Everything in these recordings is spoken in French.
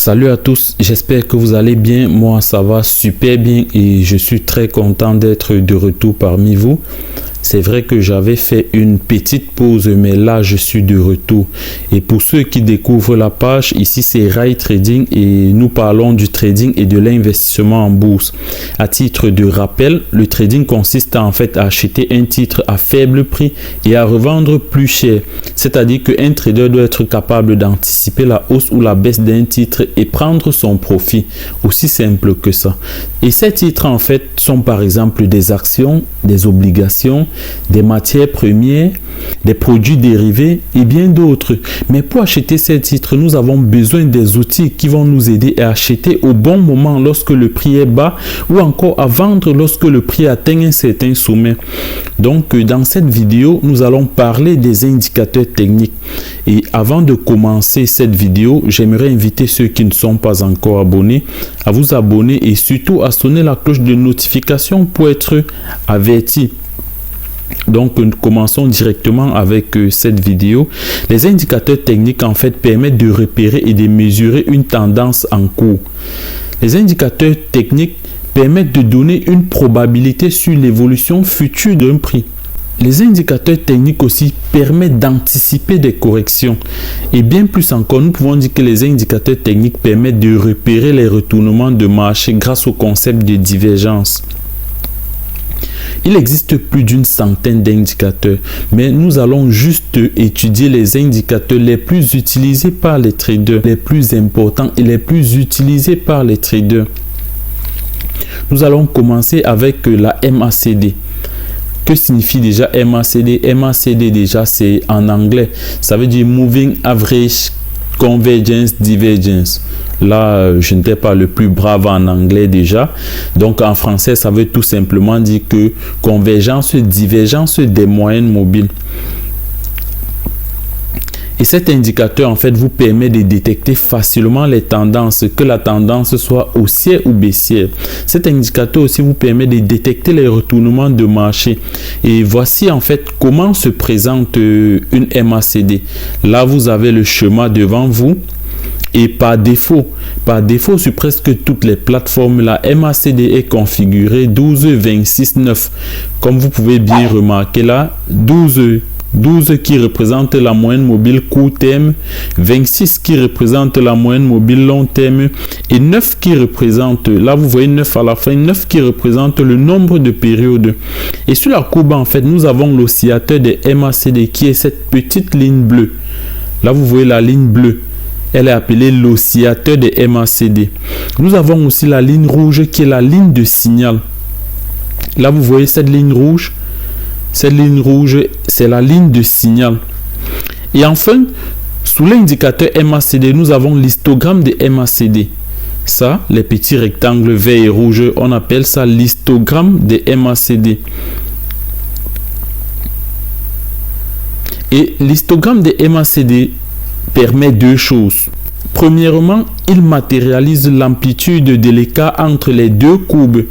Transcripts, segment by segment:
Salut à tous, j'espère que vous allez bien. Moi ça va super bien et je suis très content d'être de retour parmi vous. C'est vrai que j'avais fait une petite pause, mais là je suis de retour. Et pour ceux qui découvrent la page, ici c'est Rai Trading et nous parlons du trading et de l'investissement en bourse. À titre de rappel, le trading consiste en fait à acheter un titre à faible prix et à revendre plus cher. C'est-à-dire qu'un trader doit être capable d'anticiper la hausse ou la baisse d'un titre et prendre son profit. Aussi simple que ça. Et ces titres en fait sont par exemple des actions, des obligations, des matières premières, des produits dérivés et bien d'autres. Mais pour acheter ces titres, nous avons besoin des outils qui vont nous aider à acheter au bon moment lorsque le prix est bas ou encore à vendre lorsque le prix atteint un certain sommet. Donc dans cette vidéo, nous allons parler des indicateurs techniques. Et avant de commencer cette vidéo, j'aimerais inviter ceux qui ne sont pas encore abonnés à vous abonner et surtout à sonner la cloche de notification pour être avertis. Donc nous commençons directement avec cette vidéo. Les indicateurs techniques en fait permettent de repérer et de mesurer une tendance en cours. Les indicateurs techniques permettent de donner une probabilité sur l'évolution future d'un prix. Les indicateurs techniques aussi permettent d'anticiper des corrections. Et bien plus encore, nous pouvons dire que les indicateurs techniques permettent de repérer les retournements de marché grâce au concept de divergence. Il existe plus d'une centaine d'indicateurs, mais nous allons juste étudier les indicateurs les plus utilisés par les traders, les plus importants et les plus utilisés par les traders. Nous allons commencer avec la MACD. Que signifie déjà MACD? MACD déjà c'est en anglais, ça veut dire Moving Average Convergence Divergence. Là, je n'étais pas le plus brave en anglais déjà. Donc, en français, ça veut tout simplement dire que convergence, divergence des moyennes mobiles. Et cet indicateur, en fait, vous permet de détecter facilement les tendances, que la tendance soit haussière ou baissière. Cet indicateur aussi vous permet de détecter les retournements de marché. Et voici, en fait, comment se présente une MACD. Là, vous avez le schéma devant vous. Et par défaut sur presque toutes les plateformes, la MACD est configurée 12-26-9. Comme vous pouvez bien remarquer là, 12 qui représente la moyenne mobile court terme, 26 qui représente la moyenne mobile long terme et 9 qui représente, là vous voyez 9 à la fin, 9 qui représente le nombre de périodes. Et sur la courbe en fait, nous avons l'oscillateur des MACD qui est cette petite ligne bleue. Là vous voyez la ligne bleue. Elle est appelée l'oscillateur des MACD. Nous avons aussi la ligne rouge qui est la ligne de signal. Là, vous voyez cette ligne rouge. Cette ligne rouge, c'est la ligne de signal. Et enfin, sous l'indicateur MACD, nous avons l'histogramme des MACD. Ça, les petits rectangles verts et rouges, on appelle ça l'histogramme des MACD. Et l'histogramme des MACD permet deux choses. Premièrement, il matérialise l'amplitude de l'écart entre les deux courbes,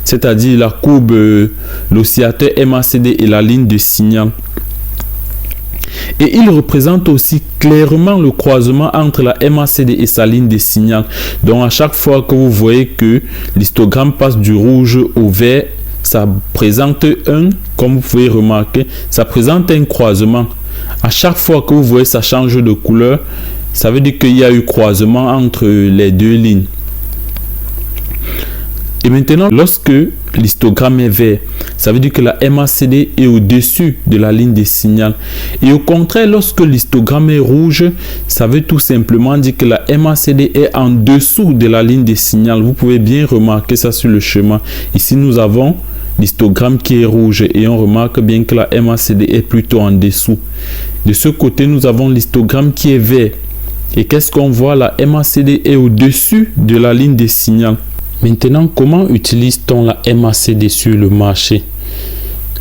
c'est-à-dire la courbe, l'oscillateur MACD et la ligne de signal. Et il représente aussi clairement le croisement entre la MACD et sa ligne de signal. Donc à chaque fois que vous voyez que l'histogramme passe du rouge au vert, ça présente comme vous pouvez remarquer, ça présente un croisement. À chaque fois que vous voyez ça change de couleur, ça veut dire qu'il y a eu croisement entre les deux lignes. Et maintenant, lorsque l'histogramme est vert, ça veut dire que la MACD est au-dessus de la ligne de signal. Et au contraire, lorsque l'histogramme est rouge, ça veut tout simplement dire que la MACD est en dessous de la ligne de signal. Vous pouvez bien remarquer ça sur le schéma. Ici, nous avons l'histogramme qui est rouge et on remarque bien que la MACD est plutôt en dessous. De ce côté, nous avons l'histogramme qui est vert. Et qu'est-ce qu'on voit? La MACD est au-dessus de la ligne de signal. Maintenant, comment utilise-t-on la MACD sur le marché?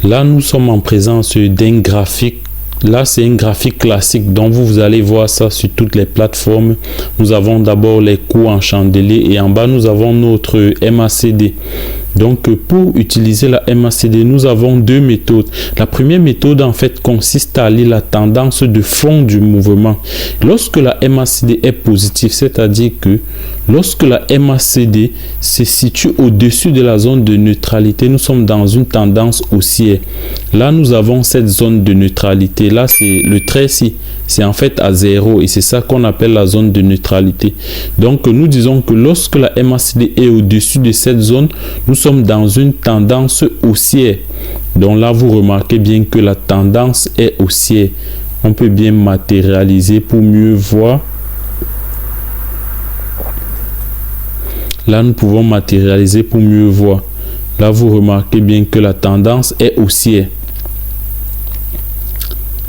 Là, nous sommes en présence d'un graphique. Là, c'est un graphique classique. Donc, vous allez voir ça sur toutes les plateformes. Nous avons d'abord les cours en chandelier et en bas, nous avons notre MACD. Donc, pour utiliser la MACD, nous avons deux méthodes. La première méthode, en fait, consiste à lire la tendance de fond du mouvement. Lorsque la MACD est positive, c'est-à-dire que lorsque la MACD se situe au-dessus de la zone de neutralité, nous sommes dans une tendance haussière. Là, nous avons cette zone de neutralité. Là, c'est le trait-ci. C'est en fait à 0 et c'est ça qu'on appelle la zone de neutralité. Donc, nous disons que lorsque la MACD est au-dessus de cette zone, nous sommes dans une tendance haussière. Donc là, vous remarquez bien que la tendance est haussière. On peut bien matérialiser pour mieux voir. Là, nous pouvons matérialiser pour mieux voir. Là, vous remarquez bien que la tendance est haussière.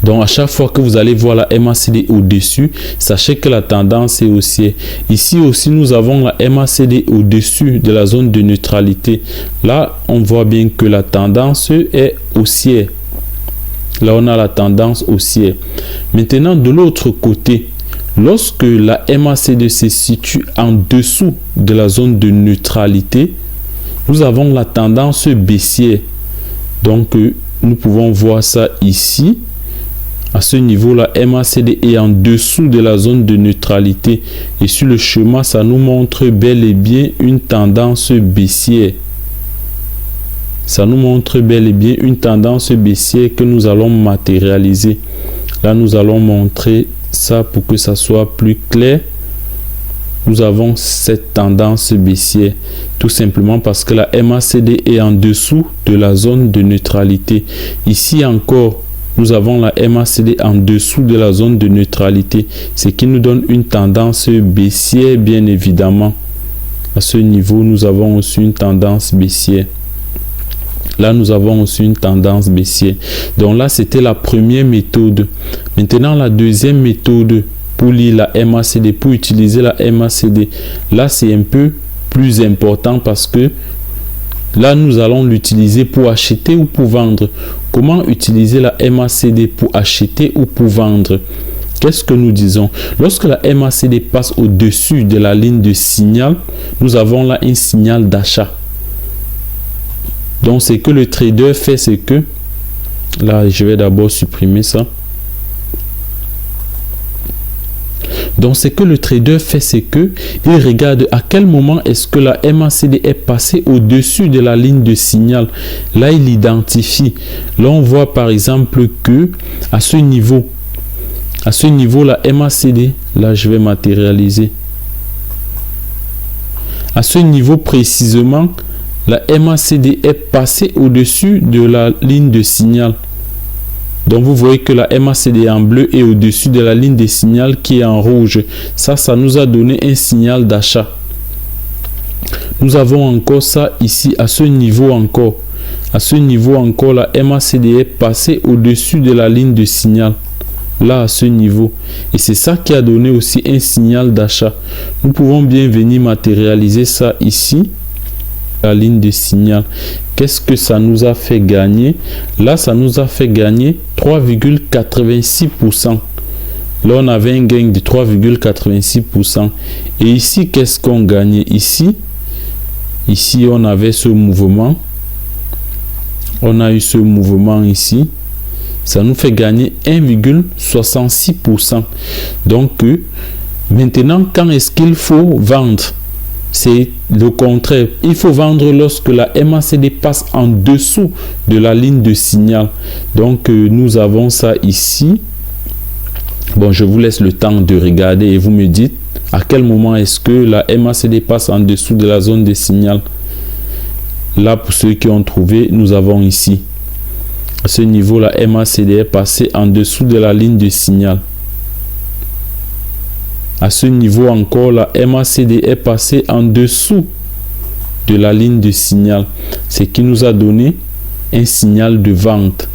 Donc, à chaque fois que vous allez voir la MACD au-dessus, sachez que la tendance est haussière. Ici aussi, nous avons la MACD au-dessus de la zone de neutralité. Là, on voit bien que la tendance est haussière. Là, on a la tendance haussière. Maintenant, de l'autre côté, lorsque la MACD se situe en dessous de la zone de neutralité, nous avons la tendance baissière. Donc, nous pouvons voir ça ici. À ce niveau, la MACD est en dessous de la zone de neutralité. Et sur le schéma, ça nous montre bel et bien une tendance baissière. Ça nous montre bel et bien une tendance baissière que nous allons matérialiser. Là, nous allons montrer ça pour que ça soit plus clair. Nous avons cette tendance baissière. Tout simplement parce que la MACD est en dessous de la zone de neutralité. Ici encore, nous avons la MACD en dessous de la zone de neutralité, ce qui nous donne une tendance baissière, bien évidemment. À ce niveau, nous avons aussi une tendance baissière. Là, nous avons aussi une tendance baissière. Donc là, c'était la première méthode. Maintenant, la deuxième méthode pour lire la MACD, pour utiliser la MACD. Là, c'est un peu plus important parce que là, nous allons l'utiliser pour acheter ou pour vendre. Comment utiliser la MACD pour acheter ou pour vendre? Qu'est-ce que nous disons? Lorsque la MACD passe au-dessus de la ligne de signal, nous avons là un signal d'achat. Donc, ce que le trader fait, c'est que... Là, je vais d'abord supprimer ça. Donc, ce que le trader fait, c'est que il regarde à quel moment est-ce que la MACD est passée au-dessus de la ligne de signal. Là, il identifie. Là, on voit par exemple que à ce niveau, la MACD, là, je vais matérialiser. À ce niveau précisément, la MACD est passée au-dessus de la ligne de signal. Donc, vous voyez que la MACD en bleu est au-dessus de la ligne de signal qui est en rouge. Ça nous a donné un signal d'achat. Nous avons encore ça ici, à ce niveau encore. À ce niveau encore, la MACD est passée au-dessus de la ligne de signal. Là, à ce niveau. Et c'est ça qui a donné aussi un signal d'achat. Nous pouvons bien venir matérialiser ça ici. La ligne de signal. Qu'est-ce que ça nous a fait gagner? Là, ça nous a fait gagner 3,86%. Là, on avait un gain de 3,86%. Et ici, qu'est-ce qu'on gagnait? Ici, on avait ce mouvement. On a eu ce mouvement ici. Ça nous fait gagner 1,66%. Donc, maintenant, quand est-ce qu'il faut vendre? C'est le contraire. Il faut vendre lorsque la MACD passe en dessous de la ligne de signal. Donc, nous avons ça ici. Bon, je vous laisse le temps de regarder et vous me dites à quel moment est-ce que la MACD passe en dessous de la zone de signal. Là, pour ceux qui ont trouvé, nous avons ici. À ce niveau, la MACD est passée en dessous de la ligne de signal. À ce niveau encore, la MACD est passée en dessous de la ligne de signal, ce qui nous a donné un signal de vente.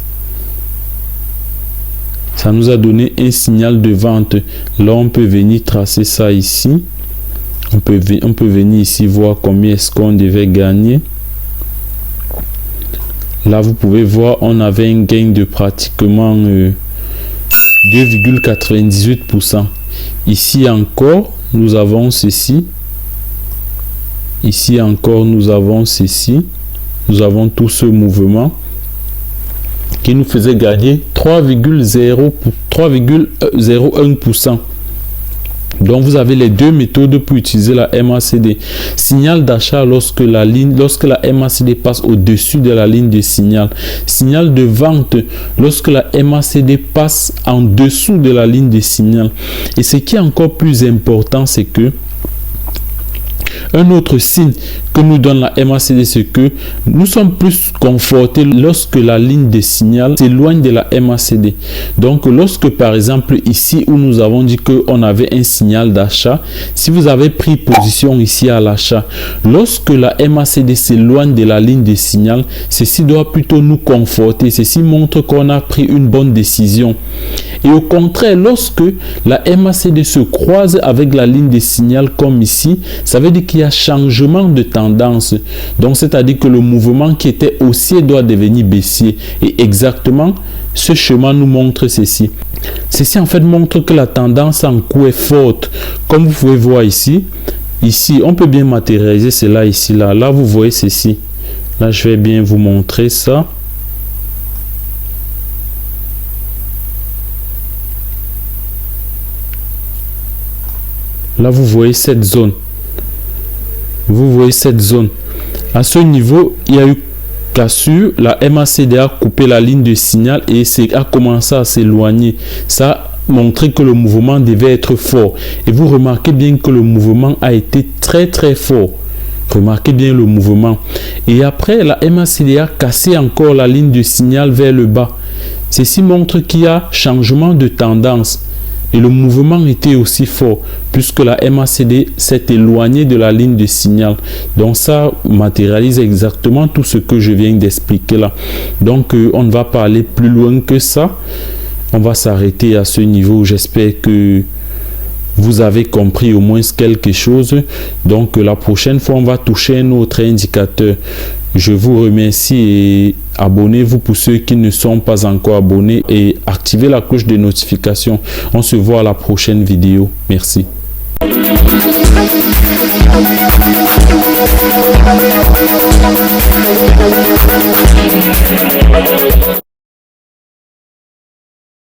Ça nous a donné un signal de vente. Là, on peut venir tracer ça ici. On peut venir ici voir combien est-ce qu'on devait gagner. Là, vous pouvez voir, on avait un gain de pratiquement 2,98%. Ici encore, nous avons ceci. Ici encore, nous avons ceci. nous avons tout ce mouvement qui nous faisait gagner 3,01%. Donc vous avez les deux méthodes pour utiliser la MACD. Signal d'achat lorsque la MACD passe au-dessus de la ligne de signal. Signal de vente lorsque la MACD passe en dessous de la ligne de signal. Et ce qui est encore plus important, c'est que un autre signe que nous donne la MACD, c'est que nous sommes plus confortés lorsque la ligne de signal s'éloigne de la MACD. Donc, lorsque par exemple ici où nous avons dit qu'on avait un signal d'achat, si vous avez pris position ici à l'achat, lorsque la MACD s'éloigne de la ligne de signal, ceci doit plutôt nous conforter. Ceci montre qu'on a pris une bonne décision. Et au contraire, lorsque la MACD se croise avec la ligne de signal comme ici, ça veut dire qu'il y a changement de tendance. Donc, c'est-à-dire que le mouvement qui était haussier doit devenir baissier. Et exactement, ce schéma nous montre ceci. Ceci, en fait, montre que la tendance en cours est forte. Comme vous pouvez voir ici, on peut bien matérialiser cela ici, là. Là, vous voyez ceci. Là, je vais bien vous montrer ça. Là, vous voyez cette zone. Vous voyez cette zone. À ce niveau, il y a eu cassure. La MACD a coupé la ligne de signal et a commencé à s'éloigner. Ça a montré que le mouvement devait être fort. Et vous remarquez bien que le mouvement a été très très fort. Remarquez bien le mouvement. Et après, la MACD a cassé encore la ligne de signal vers le bas. Ceci montre qu'il y a changement de tendance. Et le mouvement était aussi fort puisque la MACD s'est éloignée de la ligne de signal. Donc ça matérialise exactement tout ce que je viens d'expliquer là. Donc on ne va pas aller plus loin que ça. On va s'arrêter à ce niveau. J'espère que vous avez compris au moins quelque chose. Donc la prochaine fois, on va toucher un autre indicateur. Je vous remercie et abonnez-vous pour ceux qui ne sont pas encore abonnés et activez la cloche de notification. On se voit à la prochaine vidéo. Merci.